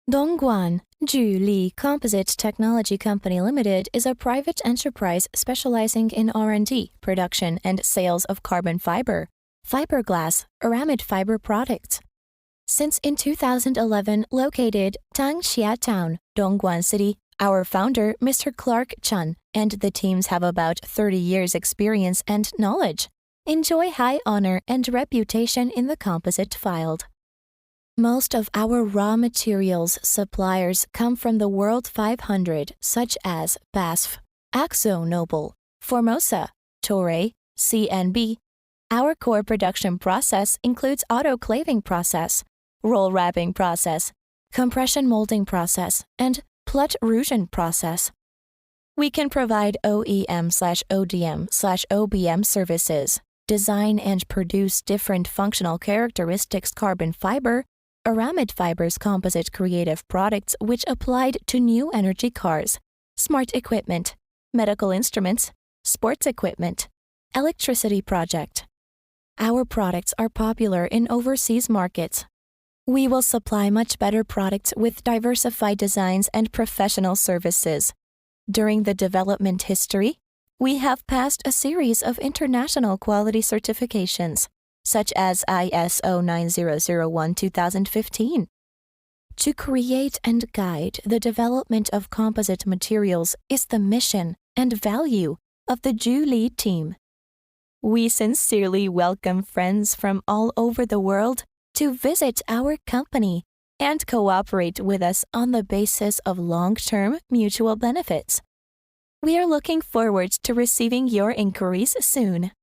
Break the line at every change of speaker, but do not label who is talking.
Dongguan Zhuli Composite Technology Company Limited is a private enterprise specializing in R&D, production, and sales of carbon fiber, fiberglass, aramid fiber products. Since in 2011 located Tangxia Town, Dongguan City, our founder, Mr. Clark Chun, and the teams have about 30 years experience and knowledge. Enjoy high honor and reputation in the composite field. Most of our raw materials suppliers come from the World 500 such as BASF, AkzoNobel, Formosa, Toray, CNB. Our core production process includes autoclaving process, roll wrapping process, compression molding process, and Plut-Rugen process. We can provide OEM/ODM/OBM services, design and produce different functional characteristics carbon fiber, aramid fibers composite creative products which applied to new energy cars, smart equipment, medical instruments, sports equipment, electricity project. Our products are popular in overseas markets. We will supply much better products with diversified designs and professional services. During the development history, we have passed a series of international quality certifications, such as ISO 9001:2015. To create and guide the development of composite materials is the mission and value of the Zhuli team. We sincerely welcome friends from all over the world to visit our company and cooperate with us on the basis of long-term mutual benefits. We are looking forward to receiving your inquiries soon.